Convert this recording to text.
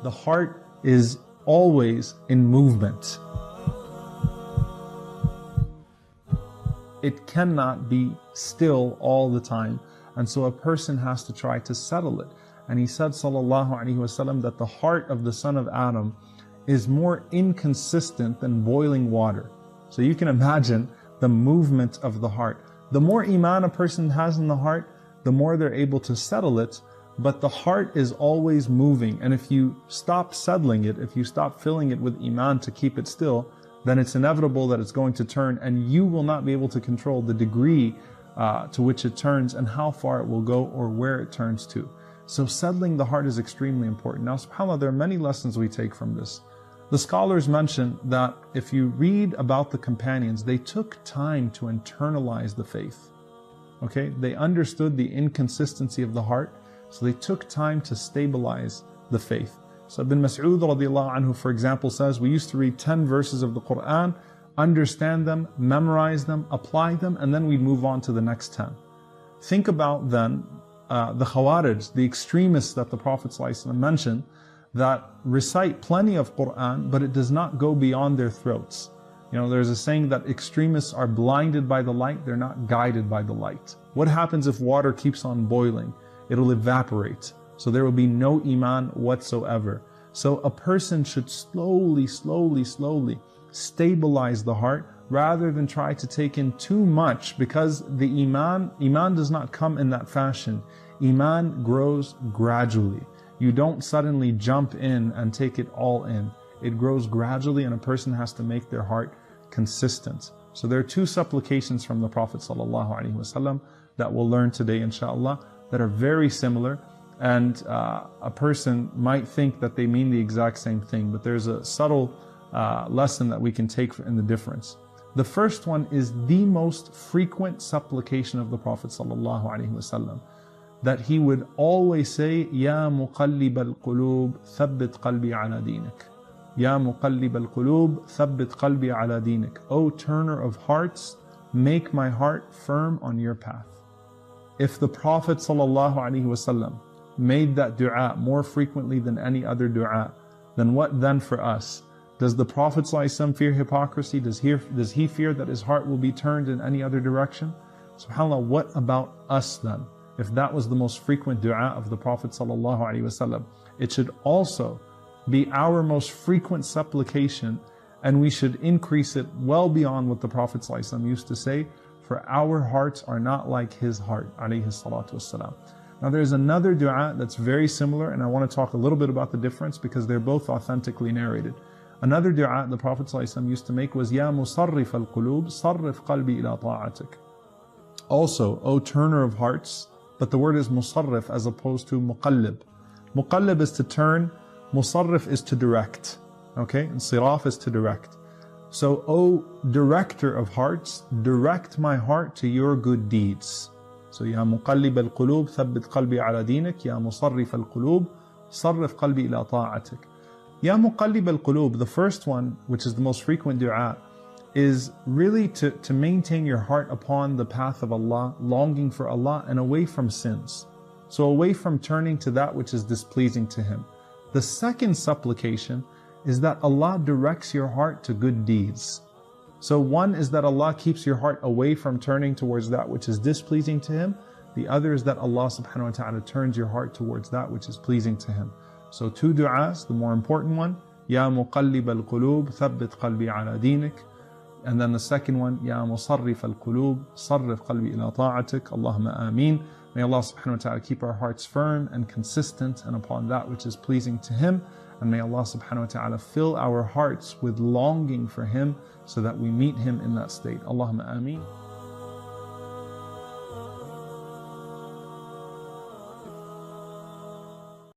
The heart is always in movement. It cannot be still all the time. And so a person has to try to settle it. And he said, sallallahu alaihi wasallam, that the heart of the son of Adam is more inconsistent than boiling water. So you can imagine the movement of the heart. The more iman a person has in the heart, the more they're able to settle it. But the heart is always moving. And if you stop settling it, if you stop filling it with iman to keep it still, then it's inevitable that it's going to turn, and you will not be able to control the degree to which it turns and how far it will go or where it turns to. So settling the heart is extremely important. Now, subhanAllah, there are many lessons we take from this. The scholars mention that if you read about the companions, they took time to internalize the faith. Okay, they understood the inconsistency of the heart, so they took time to stabilize the faith. So Ibn Mas'ud radiallahu anhu, for example, says, we used to read 10 verses of the Quran, understand them, memorize them, apply them, and then we'd move on to the next 10. Think about then the Khawarij, the extremists that the Prophet ﷺ mentioned, that recite plenty of Quran, but it does not go beyond their throats. You know, there's a saying that extremists are blinded by the light, they're not guided by the light. What happens if water keeps on boiling? It'll evaporate. So there will be no iman whatsoever. So a person should slowly stabilize the heart rather than try to take in too much, because the iman does not come in that fashion. Iman grows gradually. You don't suddenly jump in and take it all in. It grows gradually, and a person has to make their heart consistent. So there are two supplications from the Prophet ﷺ that we'll learn today, inshallah, that are very similar. And a person might think that they mean the exact same thing, but there's a subtle lesson that we can take in the difference. The first one is the most frequent supplication of the Prophet ﷺ, that he would always say, Ya muqallib al-qulub, thabbit qalbi ala dinik. Ya muqallib al-qulub, thabbit qalbi ala dinik. O turner of hearts, make my heart firm on your path. If the Prophet ﷺ made that dua more frequently than any other dua, then what then for us? Does the Prophet ﷺ fear hypocrisy? Does he fear that his heart will be turned in any other direction? SubhanAllah, what about us then? If that was the most frequent dua of the Prophet ﷺ, it should also be our most frequent supplication, and we should increase it well beyond what the Prophet ﷺ used to say, for our hearts are not like his heart, alayhi salatu wassalam. Now there's another dua that's very similar, and I want to talk a little bit about the difference because they're both authentically narrated. Another dua the Prophet ﷺ used to make was, Ya musarrif al-qulub, sarrif qalbi ila ta'atik. Also, O turner of hearts, but the word is musarrif as opposed to muqallib. Muqallib is to turn, musarrif is to direct. Okay, and siraf is to direct. So, O director of hearts, direct my heart to your good deeds. So, Ya muqallib al-qulub, thabbit qalbi ala dinik. Ya musarrif al-qulub, sarrif qalbi ila ta'atik. Ya muqallib al-qulub, the first one, which is the most frequent dua, is really to maintain your heart upon the path of Allah, longing for Allah and away from sins. So away from turning to that which is displeasing to Him. The second supplication is that Allah directs your heart to good deeds. So one is that Allah keeps your heart away from turning towards that which is displeasing to Him. The other is that Allah subhanahu wa ta'ala turns your heart towards that which is pleasing to Him. So two du'as, the more important one, Ya muqallib al-qulub, thabbit qalbi ala dinik. And then the second one, Ya musarrif al-qulub, sarrif qalbi ila ta'atik. Allahumma ameen. May Allah subhanahu wa ta'ala keep our hearts firm and consistent and upon that which is pleasing to Him. And may Allah subhanahu wa ta'ala fill our hearts with longing for Him so that we meet Him in that state. Allahumma ameen.